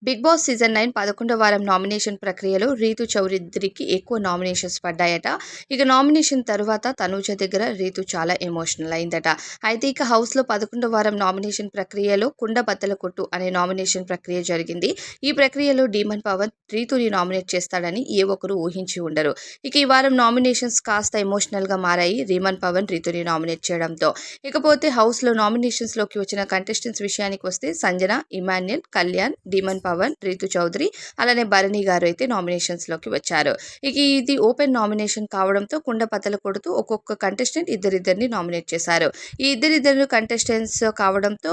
Big boss season 9 11వ వారం nomination ప్రక్రియలో రీతు చౌదరికి ఎక్కువ నామినేషన్స్ పడ్డాయట. ఇక నామినేషన్ తర్వాత తనూజ దగ్గర రీతు చాలా ఎమోషనల్ అయిందట. అయితే ఇక హౌస్లో 11వ వారం నామినేషన్ ప్రక్రియలో కుండ బద్దల కొట్టు అనే నామినేషన్ ప్రక్రియ జరిగింది. ఈ ప్రక్రియలో డీమన్ పవన్ రీతుని నామినేట్ చేస్తాడని ఏ ఒక్కరు ఊహించి ఉండరు. ఇక ఈ వారం నామినేషన్స్ కాస్త ఎమోషనల్గా మారాయి డీమన్ పవన్ రీతుని నామినేట్ చేయడంతో. ఇకపోతే హౌస్లో నామినేషన్స్లోకి వచ్చిన కంటెస్టెంట్స్ విషయానికి వస్తే సంజన, ఇమాన్యుల్, కళ్యాణ్, డీమన్ పవన్, రీతు చౌదరి అలానే భరణి గారు అయితే నామినేషన్స్లోకి వచ్చారు. ఇక ఇది ఓపెన్ నామినేషన్ కావడంతో కుండ బద్దలు కొడుతూ ఒక్కొక్క కంటెస్టెంట్ ఇద్దరిద్దరిని నామినేట్ చేశారు. ఈ ఇద్దరిద్దరు కంటెస్టెంట్స్ కావడంతో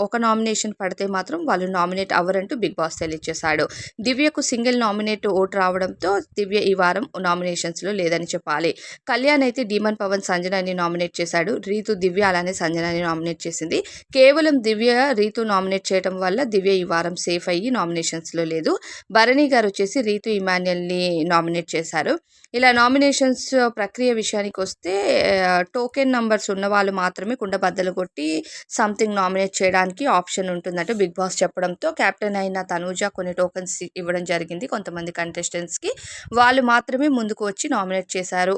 ఒక నామినేషన్ పడితే మాత్రం వాళ్ళు నామినేట్ అవ్వరంటూ బిగ్ బాస్ తెలియజేశాడు. దివ్యకు సింగిల్ నామినేట్ ఓటు రావడంతో దివ్య ఈ వారం నామినేషన్స్లో లేదని చెప్పాలి. కళ్యాణ్ అయితే డీమన్ పవన్, సంజనాని నామినేట్ చేశాడు. రీతు, దివ్య అలానే సంజనాని నామినేట్ చేసింది. కేవలం దివ్య రీతు నామినేట్ చేయడం వల్ల దివ్య ఈ వారం సేఫ్ అయ్యి నామినేషన్స్లో లేదు. భరణి గారు వచ్చేసి రీతు, ఇమాన్యుల్ని నామినేట్ చేశారు. ఇలా నామినేషన్స్ ప్రక్రియ విషయానికి వస్తే టోకెన్ నంబర్స్ ఉన్న వాళ్ళు మాత్రమే కుండ బద్దలు కొట్టి సంథింగ్ నామినేట్ చేయడానికి ఆప్షన్ ఉంటుందంటూ బిగ్ బాస్ చెప్పడంతో కెప్టెన్ అయిన తనూజ కొన్ని టోకెన్స్ ఇవ్వడం జరిగింది కొంతమంది కంటెస్టెంట్స్కి. వాళ్ళు మాత్రమే ముందుకు వచ్చి నామినేట్ చేశారు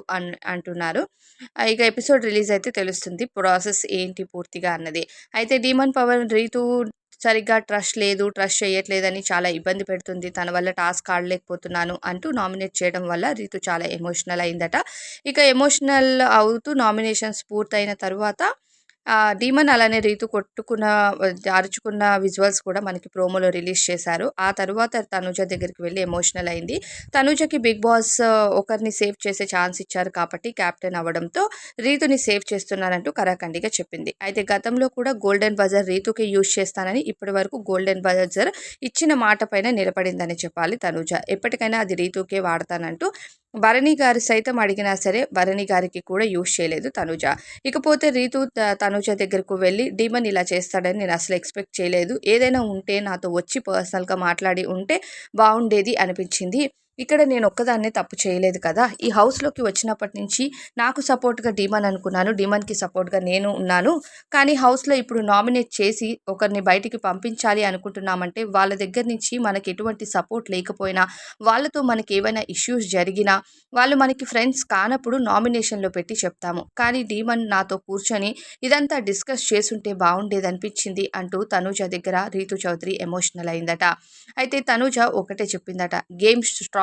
అంటున్నారు. ఇక ఎపిసోడ్ రిలీజ్ అయితే తెలుస్తుంది ప్రాసెస్ ఏంటి పూర్తిగా అన్నది. అయితే డీమన్ పవన్ రీతు సరిగ్గా ట్రస్ట్ చేయట్లేదని చాలా ఇబ్బంది పెడుతుంది, తన వల్ల టాస్క్ ఆడలేకపోతున్నాను అంటూ నామినేట్ చేయడం వల్ల రీతు చాలా ఎమోషనల్ అయిందట. ఇక ఎమోషనల్ అవుతూ నామినేషన్స్ పూర్తయిన తర్వాత డీమన్ అలానే రీతు అరుచుకున్న విజువల్స్ కూడా మనకి ప్రోమోలో రిలీజ్ చేశారు. ఆ తర్వాత తనూజ దగ్గరికి వెళ్ళి ఎమోషనల్ అయింది. తనూజకి బిగ్ బాస్ ఒకరిని సేవ్ చేసే ఛాన్స్ ఇచ్చారు కాబట్టి క్యాప్టెన్ అవ్వడంతో రీతుని సేవ్ చేస్తున్నానంటూ కరాఖండిగా చెప్పింది. అయితే గతంలో కూడా గోల్డెన్ బజర్ రీతుకి యూజ్ చేస్తానని ఇప్పటి వరకు గోల్డెన్ బజర్ ఇచ్చిన మాట పైన నిలబడిందని చెప్పాలి తనూజ. ఎప్పటికైనా అది రీతుకే వాడతానంటూ భరణి గారు సైతం అడిగినా సరే భరణి గారికి కూడా యూజ్ చేయలేదు తనూజ. ఇకపోతే రీతు తనూజ దగ్గరకు వెళ్ళి డీమన్ ఇలా చేస్తాడని నేను అసలు ఎక్స్పెక్ట్ చేయలేదు, ఏదైనా ఉంటే నాతో వచ్చి పర్సనల్గా మాట్లాడి ఉంటే బాగుండేది అనిపించింది, ఇక్కడ నేను ఒక్కదాన్నే తప్పు చేయలేదు కదా, ఈ హౌస్లోకి వచ్చినప్పటి నుంచి నాకు సపోర్ట్గా డీమన్ అనుకున్నాను, డీమన్కి సపోర్ట్గా నేను ఉన్నాను, కానీ హౌస్లో ఇప్పుడు నామినేట్ చేసి ఒకరిని బయటికి పంపించాలి అనుకుంటున్నామంటే వాళ్ళ దగ్గర నుంచి మనకి ఎటువంటి సపోర్ట్ లేకపోయినా, వాళ్ళతో మనకి ఏమైనా ఇష్యూస్ జరిగినా వాళ్ళు మనకి ఫ్రెండ్స్ కానప్పుడు నామినేషన్లో పెట్టి చెప్తాము, కానీ డీమన్ నాతో కూర్చొని ఇదంతా డిస్కస్ చేసుంటే బాగుండేది అనిపించింది అంటూ తనూజ దగ్గర రీతు చౌదరి ఎమోషనల్ అయిందట. అయితే తనూజ ఒకటే చెప్పిందట,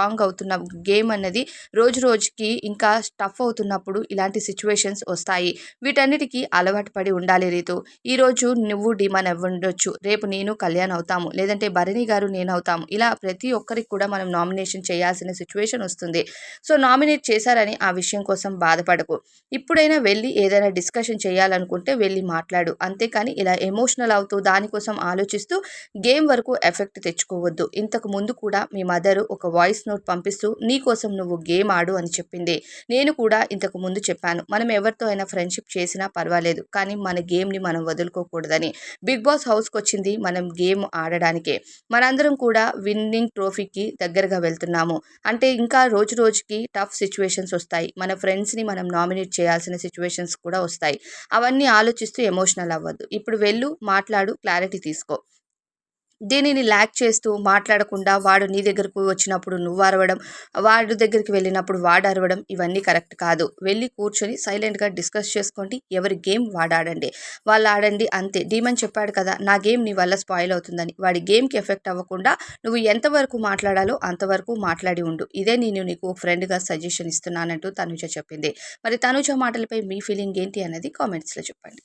స్ట్రాంగ్ అవుతున్న గేమ్ అన్నది రోజు రోజుకి ఇంకా టఫ్ అవుతున్నప్పుడు ఇలాంటి సిచ్యువేషన్స్ వస్తాయి, వీటన్నిటికీ అలవాటు పడి ఉండాలి రీతు. ఈరోజు నువ్వు డీమన్ అవ్వండొచ్చు, రేపు నేను కళ్యాణ్ అవుతాము, లేదంటే భరణి గారు నేను అవుతాము, ఇలా ప్రతి ఒక్కరికి కూడా మనం నామినేషన్ చేయాల్సిన సిచ్యువేషన్ వస్తుంది. సో నామినేట్ చేశారని ఆ విషయం కోసం బాధపడకు, ఇప్పుడైనా వెళ్ళి ఏదైనా డిస్కషన్ చేయాలనుకుంటే వెళ్ళి మాట్లాడు, అంతేకాని ఇలా ఎమోషనల్ అవుతూ దానికోసం ఆలోచిస్తూ గేమ్ వరకు ఎఫెక్ట్ తెచ్చుకోవద్దు. ఇంతకు ముందు కూడా మీ మదరు ఒక వాయిస్ నోట్ పంపిస్తూ నీ కోసం నువ్వు గేమ్ ఆడు అని చెప్పింది, నేను కూడా ఇంతకు ముందు చెప్పాను, మనం ఎవరితో అయినా ఫ్రెండ్షిప్ చేసినా పర్వాలేదు, కానీ మన గేమ్ని మనం వదులుకోకూడదని. బిగ్ బాస్ హౌస్కి వచ్చింది మనం గేమ్ ఆడడానికే, మనందరం కూడా విన్నింగ్ ట్రోఫీకి దగ్గరగా వెళ్తున్నాము అంటే ఇంకా రోజు రోజుకి టఫ్ సిచ్యువేషన్స్ వస్తాయి, మన ఫ్రెండ్స్ని మనం నామినేట్ చేయాల్సిన సిచ్యువేషన్స్ కూడా వస్తాయి, అవన్నీ ఆలోచిస్తూ ఎమోషనల్ అవ్వద్దు, ఇప్పుడు వెళ్ళు మాట్లాడు, క్లారిటీ తీసుకో. దీనిని ల్యాక్ చేస్తూ మాట్లాడకుండా వాడు నీ దగ్గరకు వచ్చినప్పుడు నువ్వు అరవడం, వాడి దగ్గరికి వెళ్ళినప్పుడు వాడు అరవడం ఇవన్నీ కరెక్ట్ కాదు. వెళ్ళి కూర్చొని సైలెంట్గా డిస్కస్ చేసుకోండి, ఎవరి గేమ్ వాడాడండి, వాళ్ళు ఆడండి అంతే. డీమన్ చెప్పాడు కదా నా గేమ్ నీ వల్ల స్పాయిల్ అవుతుందని, వాడి గేమ్కి ఎఫెక్ట్ అవ్వకుండా నువ్వు ఎంతవరకు మాట్లాడాలో అంతవరకు మాట్లాడి ఉండు, ఇదే నేను నీకు ఫ్రెండ్గా సజెషన్ ఇస్తున్నానంటూ తనుజ చెప్పింది. మరి తనుజ మాటలపై మీ ఫీలింగ్ ఏంటి అన్నది కామెంట్స్లో చెప్పండి.